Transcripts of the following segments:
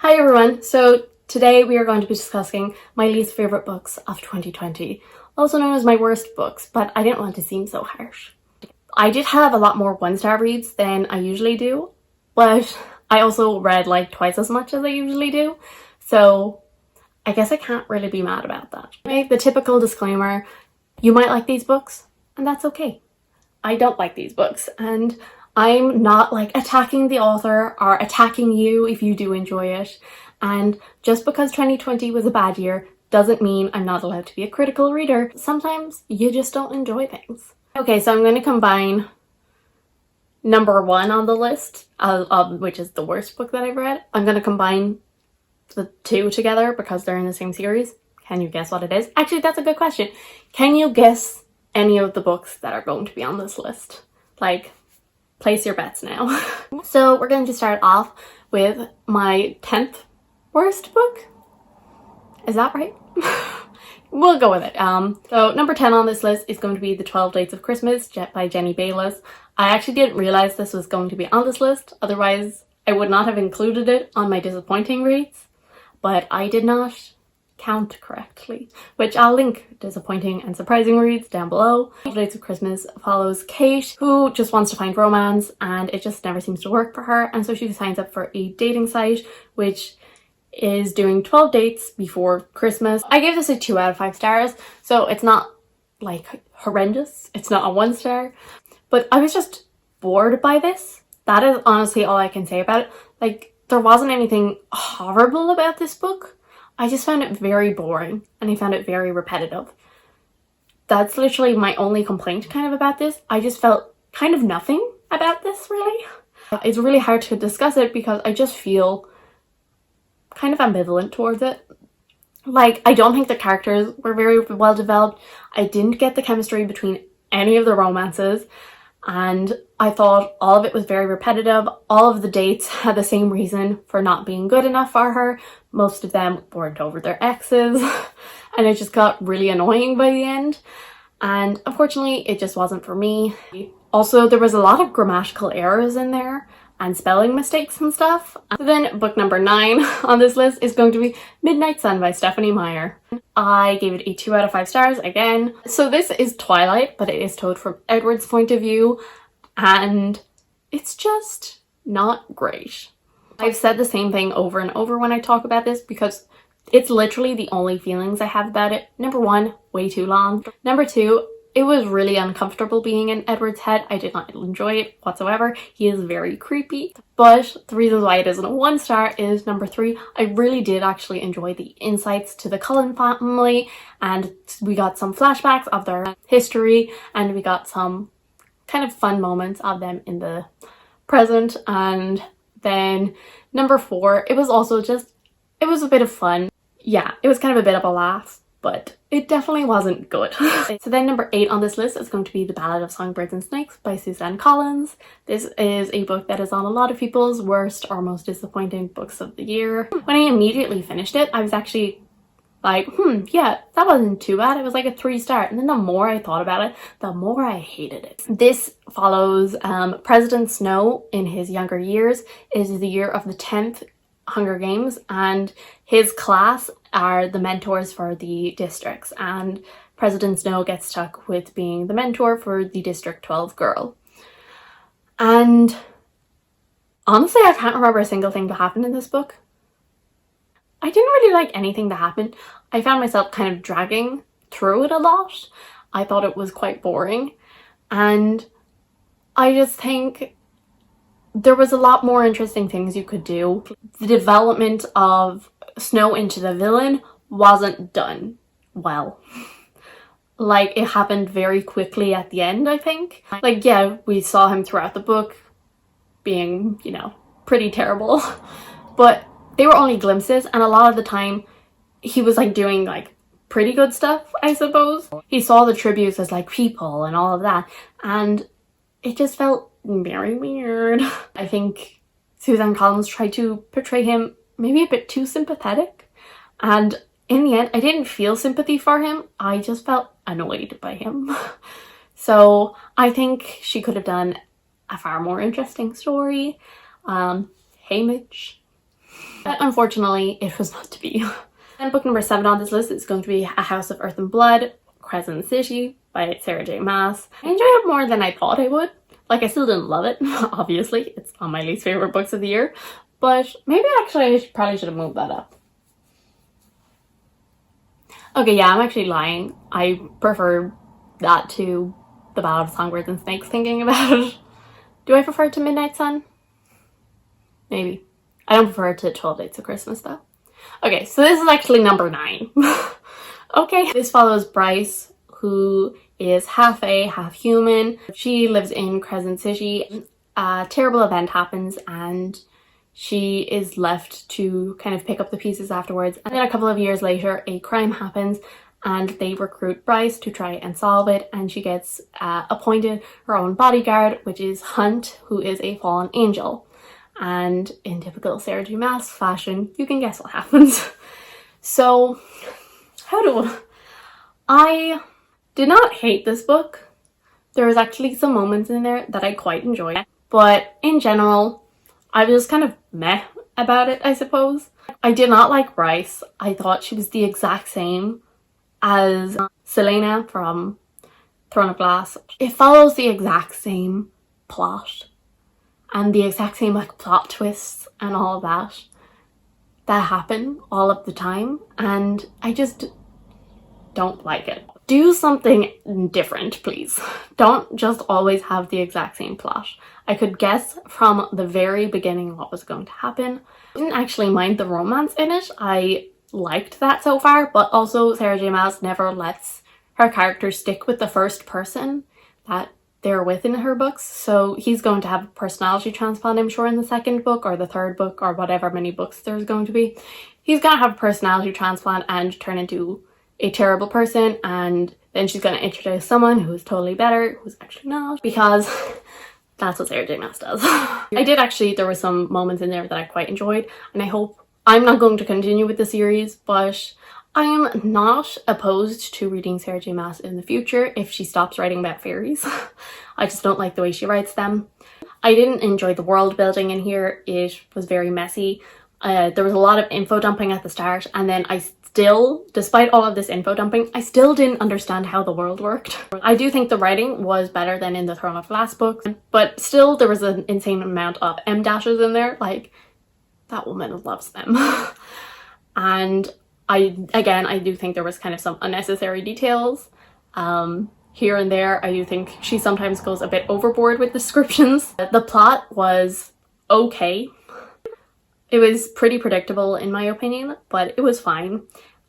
Hi everyone, so today we are going to be discussing my least favourite books of 2020, also known as my worst books, but I didn't want to seem so harsh. I did have a lot more one-star reads than I usually do, but I also read like twice as much as I usually do, so I guess I can't really be mad about that. The typical disclaimer, you might like these books, and that's okay. I don't like these books, and I'm not like attacking the author or attacking you if you do enjoy it. And just because 2020 was a bad year doesn't mean I'm not allowed to be a critical reader. Sometimes you just don't enjoy things. Okay, so I'm going to combine number one on the list, which is the worst book that I've read. I'm going to combine the two together because they're in the same series. Can you guess what it is? Actually, that's a good question. Can you guess any of the books that are going to be on this list? Like, place your bets now. So we're going to start off with my 10th worst book. Is that right? We'll go with it. So number 10 on this list is going to be The 12 Dates of Christmas by Jenny Bayliss. I actually didn't realize this was going to be on this list, otherwise I would not have included it on my disappointing reads, but I did not count correctly, which I'll link disappointing and surprising reads down below. 12 Dates of Christmas follows Kate, who just wants to find romance and it just never seems to work for her, and so she signs up for a dating site which is doing 12 dates before Christmas. I gave this a 2 out of 5 stars, so it's not like horrendous, it's not a 1 star, but I was just bored by this. That is honestly all I can say about it. Like, there wasn't anything horrible about this book. I just found it very boring and I found it very repetitive. That's literally my only complaint kind of about this. I just felt kind of nothing about this really. It's really hard to discuss it because I just feel kind of ambivalent towards it. Like, I don't think the characters were very well developed. I didn't get the chemistry between any of the romances, and I thought all of it was very repetitive. All of the dates had the same reason for not being good enough for her. Most of them weren't over their exes, and it just got really annoying by the end. And unfortunately, it just wasn't for me. Also, there was a lot of grammatical errors in there and spelling mistakes and stuff. So then book number 9 on this list is going to be Midnight Sun by Stephanie Meyer. I gave it a 2 out of 5 stars again. So this is Twilight, but it is told from Edward's point of view, and it's just not great. I've said the same thing over and over when I talk about this because it's literally the only feelings I have about it. Number 1, way too long. Number 2, it was really uncomfortable being in Edward's head. I did not enjoy it whatsoever. He is very creepy. But the reason why it isn't a 1 star is number 3. I really did actually enjoy the insights to the Cullen family, and we got some flashbacks of their history, and we got some kind of fun moments of them in the present. And then number 4, it was also just, it was a bit of fun. Yeah, it was kind of a bit of a laugh, but it definitely wasn't good. So then number 8 on this list is going to be The Ballad of Song, and Snakes by Suzanne Collins. This is a book that is on a lot of people's worst or most disappointing books of the year. When I immediately finished it, I was actually like, yeah, that wasn't too bad. It was like a 3 star. And then the more I thought about it, the more I hated it. This follows President Snow in his younger years. It is the year of the 10th Hunger Games, and his class are the mentors for the districts, and President Snow gets stuck with being the mentor for the District 12 girl. And honestly, I can't remember a single thing that happened in this book. I didn't really like anything that happened. I found myself kind of dragging through it a lot. I thought it was quite boring, and I just think there was a lot more interesting things you could do. The development of Snow into the villain wasn't done well. Like, it happened very quickly at the end, I think. Like, yeah, we saw him throughout the book being, you know, pretty terrible, but they were only glimpses, and a lot of the time he was like doing like pretty good stuff, I suppose. He saw the tributes as like people and all of that, and it just felt very weird. I think Suzanne Collins tried to portray him maybe a bit too sympathetic, and in the end I didn't feel sympathy for him. I just felt annoyed by him. So I think she could have done a far more interesting story. Hey Mitch. But unfortunately, it was not to be. And book number 7 on this list is going to be A House of Earth and Blood, Crescent City by Sarah J Maas. I enjoyed it more than I thought I would. Like, I still didn't love it, obviously. It's on my least favorite books of the year. But maybe actually I probably should have moved that up. Okay, yeah, I'm actually lying. I prefer that to The Ballad of Song, and Snakes, thinking about it. Do I prefer it to Midnight Sun? Maybe. I don't prefer it to 12 Dates of Christmas, though. Okay, so this is actually number 9. Okay, this follows Bryce, who is half fae, half human. She lives in Crescent City. A terrible event happens and she is left to kind of pick up the pieces afterwards. And then a couple of years later, a crime happens and they recruit Bryce to try and solve it, and she gets appointed her own bodyguard, which is Hunt, who is a fallen angel. And in typical Sarah J Maas fashion, you can guess what happens. So, I did not hate this book. There was actually some moments in there that I quite enjoyed, but in general, I was just kind of meh about it, I suppose. I did not like Bryce. I thought she was the exact same as Selena from Throne of Glass. It follows the exact same plot and the exact same like plot twists and all of that happen all of the time, and I just don't like it. Do something different, please. Don't just always have the exact same plot. I could guess from the very beginning what was going to happen. I didn't actually mind the romance in it. I liked that so far, but also Sarah J Maas never lets her characters stick with the first person that they're with in her books. So he's going to have a personality transplant, I'm sure, in the second book or the third book or whatever many books there's going to be. He's going to have a personality transplant and turn into a terrible person, and then she's going to introduce someone who's totally better, who's actually not, because that's what Sarah J Maas does. There were some moments in there that I quite enjoyed, and I hope I'm not going to continue with the series, but I am not opposed to reading Sarah J Maas in the future if she stops writing about fairies. I just don't like the way she writes them. I didn't enjoy the world building in here. It was very messy. There was a lot of info dumping at the start, and then despite all of this info dumping, I still didn't understand how the world worked. I do think the writing was better than in the Throne of Glass books, but still there was an insane amount of M-dashes in there. Like, that woman loves them. And I do think there was kind of some unnecessary details here and there. I do think she sometimes goes a bit overboard with descriptions. The plot was okay. It was pretty predictable in my opinion, but it was fine.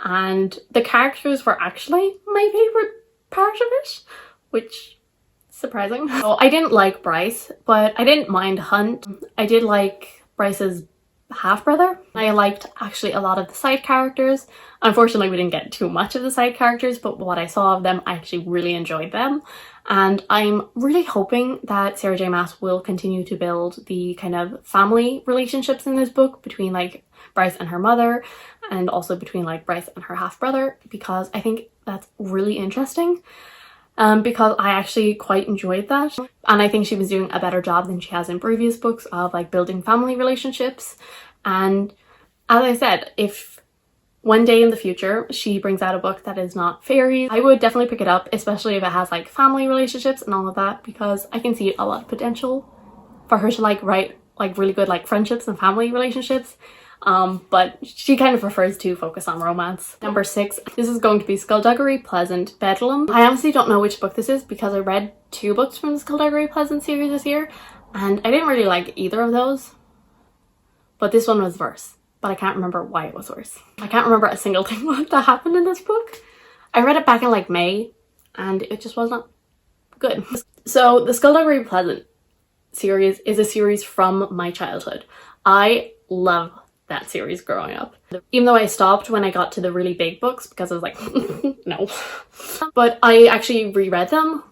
And the characters were actually my favorite part of it, which is surprising. So I didn't like Bryce, but I didn't mind Hunt. I did like Bryce's half-brother. I liked actually a lot of the side characters. Unfortunately, we didn't get too much of the side characters, but what I saw of them, I actually really enjoyed them. And I'm really hoping that Sarah J Maas will continue to build the kind of family relationships in this book between like Bryce and her mother, and also between like Bryce and her half-brother, because I think that's really interesting. Because I actually quite enjoyed that, and I think she was doing a better job than she has in previous books of like building family relationships. And as I said, if one day in the future she brings out a book that is not fairies, I would definitely pick it up, especially if it has like family relationships and all of that, because I can see a lot of potential for her to like write like really good like friendships and family relationships. But she kind of prefers to focus on romance. Number 6, this is going to be Skullduggery Pleasant, Bedlam. I honestly don't know which book this is because I read 2 books from the Skullduggery Pleasant series this year, and I didn't really like either of those. But this one was worse, but I can't remember why it was worse. I can't remember a single thing that happened in this book. I read it back in like May, and it just wasn't good. So the Skullduggery Pleasant series is a series from my childhood. I love that series growing up, even though I stopped when I got to the really big books because I was like no. But I actually reread them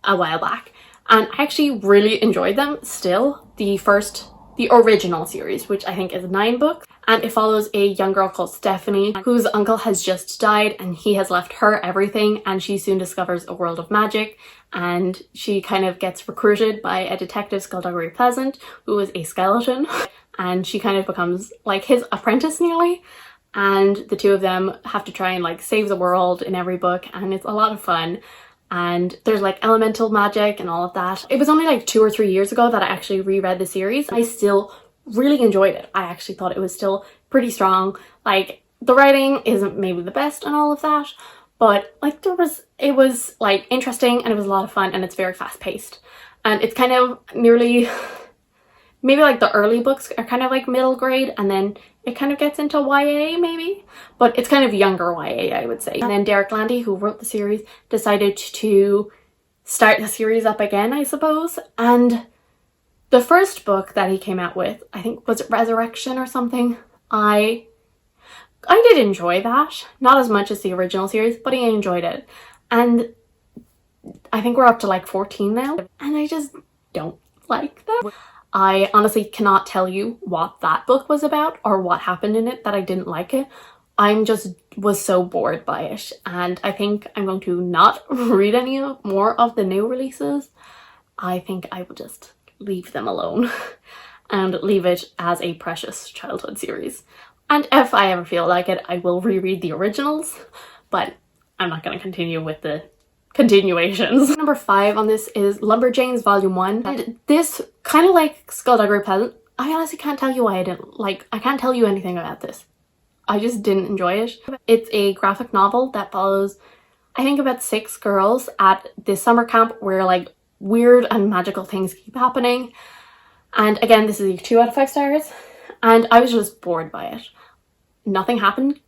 a while back, and I actually really enjoyed them still. The original series, which I think is 9 books, and it follows a young girl called Stephanie whose uncle has just died and he has left her everything, and she soon discovers a world of magic, and she kind of gets recruited by a detective, Skullduggery Pleasant, who is a skeleton. and she kind of becomes like his apprentice nearly, and the two of them have to try and like save the world in every book, and it's a lot of fun. And there's like elemental magic and all of that. It was only like 2 or 3 years ago that I actually reread the series. I still really enjoyed it. I actually thought it was still pretty strong. Like, the writing isn't maybe the best and all of that, but like it was like interesting, and it was a lot of fun, and it's very fast paced. And it's kind of nearly, maybe like the early books are kind of like middle grade, and then it kind of gets into YA maybe, but it's kind of younger YA, I would say. And then Derek Landy, who wrote the series, decided to start the series up again, I suppose. And the first book that he came out with, I think, was it Resurrection or something? I did enjoy that. Not as much as the original series, but I enjoyed it. And I think we're up to like 14 now, and I just don't like that. I honestly cannot tell you what that book was about or what happened in it that I didn't like it. I'm just was so bored by it, and I think I'm going to not read any more of the new releases. I think I will just leave them alone and leave it as a precious childhood series. And if I ever feel like it, I will reread the originals, but I'm not going to continue with the continuations. Number 5 on this is Lumberjanes Volume 1. And this, kind of like Skullduggery Pleasant, I honestly can't tell you why I didn't like. I can't tell you anything about this. I just didn't enjoy it. It's a graphic novel that follows, I think, about 6 girls at this summer camp where like weird and magical things keep happening. And again, this is a 2 out of 5 stars. And I was just bored by it. Nothing happened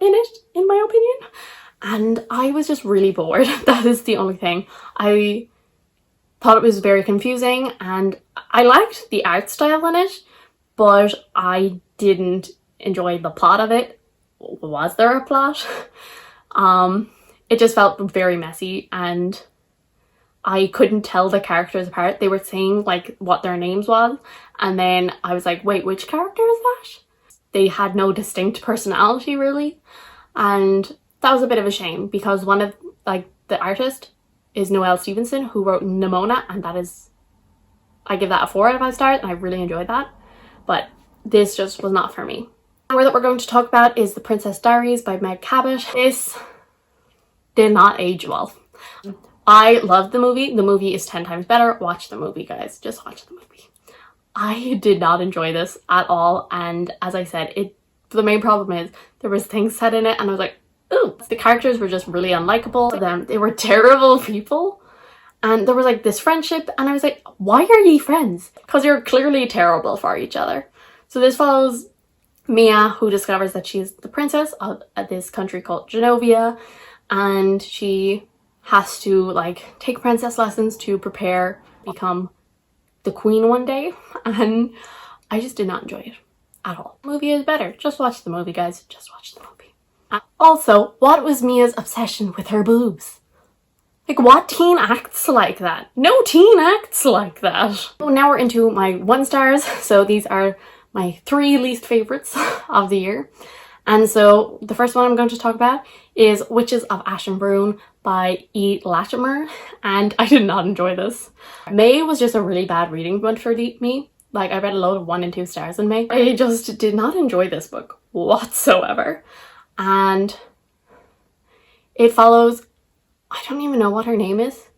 in it, in my opinion. And I was just really bored. That is the only thing. I thought it was very confusing, and I liked the art style in it, but I didn't enjoy the plot of it. Was there a plot? It just felt very messy, and I couldn't tell the characters apart. They were saying like what their names was, and then I was like, wait, which character is that? They had no distinct personality really, and that was a bit of a shame, because one of like the artist is Noelle Stevenson, who wrote Nimona, and that is, I give that a 4 out of 5 stars, and I really enjoyed that, but this just was not for me. The word that we're going to talk about is The Princess Diaries by Meg Cabot. This did not age well. I loved the movie. The movie is 10 times better. Watch the movie, guys. Just watch the movie. I did not enjoy this at all, and as I said, the main problem is there was things said in it, and I was like, ooh, the characters were just really unlikable. They were terrible people, and there was like this friendship, and I was like, why are ye friends? Because you're clearly terrible for each other. So this follows Mia, who discovers that she's the princess of this country called Genovia, and she has to like take princess lessons to prepare to become the queen one day, and I just did not enjoy it at all. The movie is better. Just watch the movie, guys. Just watch the movie. Also, what was Mia's obsession with her boobs? Like, what teen acts like that? No teen acts like that. So now we're into my 1 stars. So these are my 3 least favorites of the year. And so the first one I'm going to talk about is Witches of Ash and Bron by E. Latimer, and I did not enjoy this. May was just a really bad reading month for me. Like, I read a load of 1 and 2 stars in May. I just did not enjoy this book whatsoever. And it follows, I don't even know what her name is,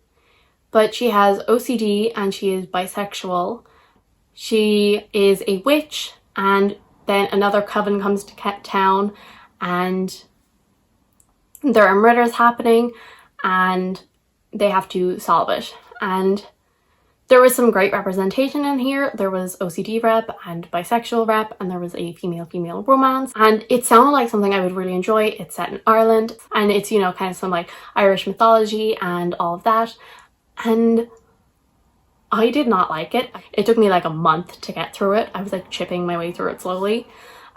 but she has OCD and she is bisexual. She is a witch, and then another coven comes to town, and there are murders happening, and they have to solve it. And there was some great representation in here. There was OCD rep and bisexual rep, and there was a female-female romance, and it sounded like something I would really enjoy. It's set in Ireland, and it's, you know, kind of some like Irish mythology and all of that, and I did not like it. It took me like a month to get through it. I was like chipping my way through it slowly,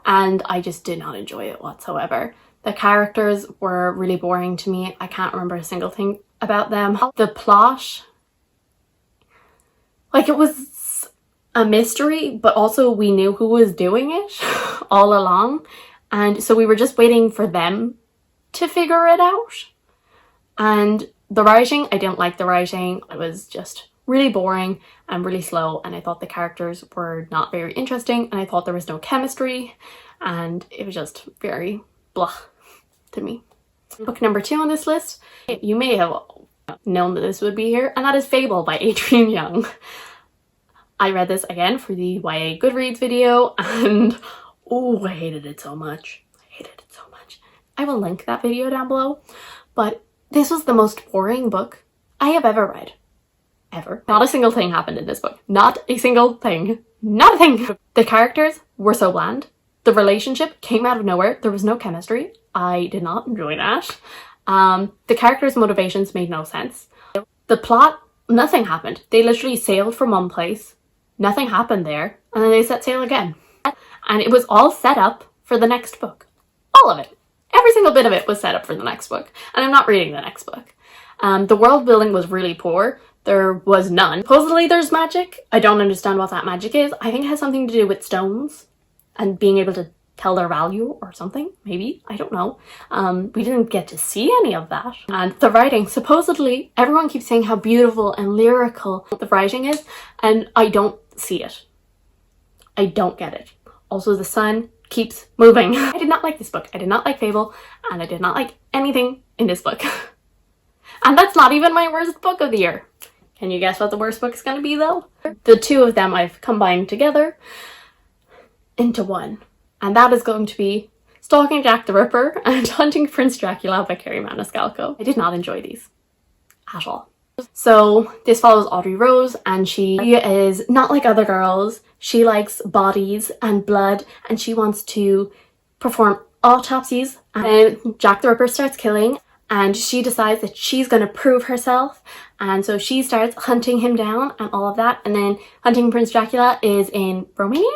and I just did not enjoy it whatsoever. The characters were really boring to me. I can't remember a single thing about them. The plot, like, it was a mystery, but also we knew who was doing it all along. And so we were just waiting for them to figure it out. And the writing, I didn't like the writing. It was just really boring and really slow, and I thought the characters were not very interesting, and I thought there was no chemistry, and it was just very blah to me. Book number 2 on this list, you may have known that this would be here, and that is Fable by Adrian Young. I read this again for the YA Goodreads video, and oh, I hated it so much. I hated it so much. I will link that video down below, but this was the most boring book I have ever read. Ever. Not a single thing happened in this book. Not a single thing. Not a thing. The characters were so bland. The relationship came out of nowhere. There was no chemistry. I did not enjoy that. The characters' motivations made no sense. The plot, nothing happened. They literally sailed from one place. Nothing happened there. And then they set sail again. And it was all set up for the next book. All of it. Every single bit of it was set up for the next book. And I'm not reading the next book. The world building was really poor. There was none. Supposedly there's magic. I don't understand what that magic is. I think it has something to do with stones and being able to tell their value or something, maybe. I don't know. We didn't get to see any of that. And the writing, supposedly, everyone keeps saying how beautiful and lyrical the writing is, and I don't see it. I don't get it. Also, the sun keeps moving. I did not like this book. I did not like Fable, and I did not like anything in this book. And that's not even my worst book of the year. Can you guess what the worst book is going to be, though? The two of them I've combined together into one. And that is going to be Stalking Jack the Ripper and Hunting Prince Dracula by Kerri Maniscalco. I did not enjoy these at all. So this follows Audrey Rose, and she is not like other girls. She likes bodies and blood, and she wants to perform autopsies. And Jack the Ripper starts killing, and she decides that she's going to prove herself, and so she starts hunting him down and all of that. And then Hunting Prince Dracula is in Romania,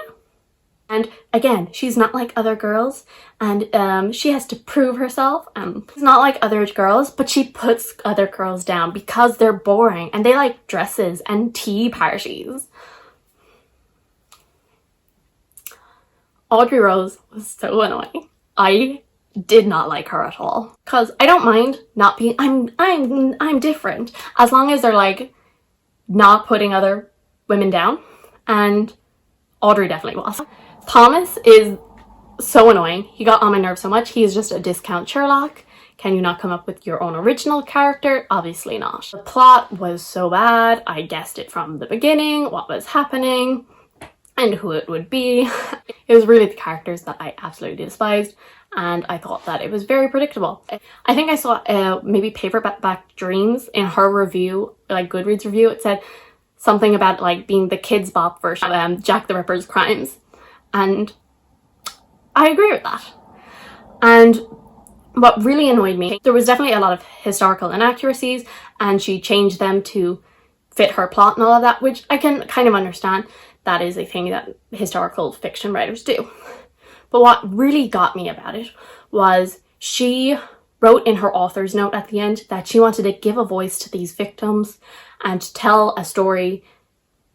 and again, she's not like other girls, and she has to prove herself. She's not like other girls, but she puts other girls down because they're boring and they like dresses and tea parties. Audrey Rose was so annoying. I did not like her at all, because I don't mind not being I'm different, as long as they're like not putting other women down, and Audrey definitely was. Thomas is so annoying. He got on my nerves so much. He is just a discount Sherlock. Can you not come up with your own original character? Obviously not. The plot was so bad. I guessed it from the beginning, what was happening and who it would be. It was really the characters that I absolutely despised, and I thought that it was very predictable. I think I saw maybe Paperback Dreams in her review, like Goodreads review. It said something about like being the Kids Bop version of Jack the Ripper's crimes, and I agree with that. And what really annoyed me, there was definitely a lot of historical inaccuracies, and she changed them to fit her plot and all of that, which I can kind of understand. That is a thing that historical fiction writers do. But what really got me about it was she wrote in her author's note at the end that she wanted to give a voice to these victims and tell a story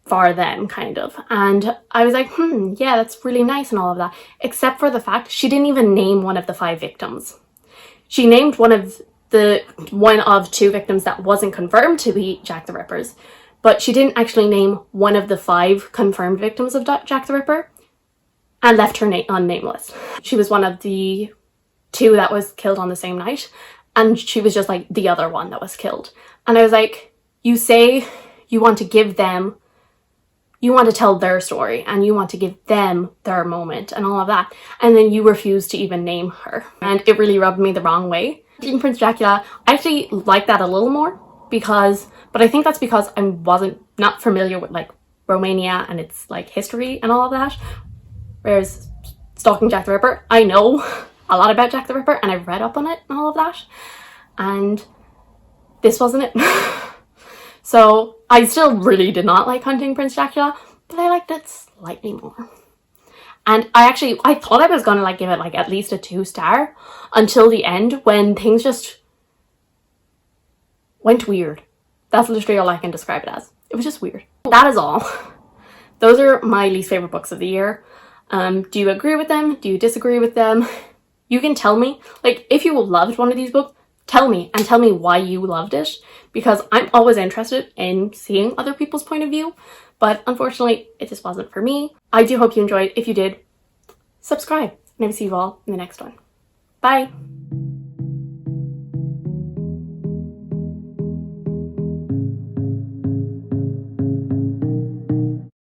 for them, kind of. And I was like, yeah, that's really nice and all of that. Except for the fact she didn't even name one of the 5 victims. She named one of 2 victims that wasn't confirmed to be Jack the Ripper's, but she didn't actually name one of the 5 confirmed victims of Jack the Ripper, and left her unnameless. She was one of the 2 that was killed on the same night, and she was just like the other one that was killed. And I was like, you say you want to give them, you want to tell their story, and you want to give them their moment and all of that, and then you refuse to even name her. And it really rubbed me the wrong way. In Prince Dracula, I actually like that a little more, but I think that's because I wasn't not familiar with like Romania and its like history and all of that. Whereas Stalking Jack the Ripper, I know a lot about Jack the Ripper, and I've read up on it and all of that, and this wasn't it. So I still really did not like Hunting Prince Dracula, but I liked it slightly more. And I thought I was gonna like give it like at least a 2-star until the end, when things just went weird. That's literally all I can describe it as. It was just weird. That is all. Those are my least favorite books of the year. Do you agree with them? Do you disagree with them? You can tell me. Like, if you loved one of these books, tell me and tell me why you loved it, because I'm always interested in seeing other people's point of view, but unfortunately it just wasn't for me. I do hope you enjoyed. If you did, subscribe, and I will see you all in the next one. Bye!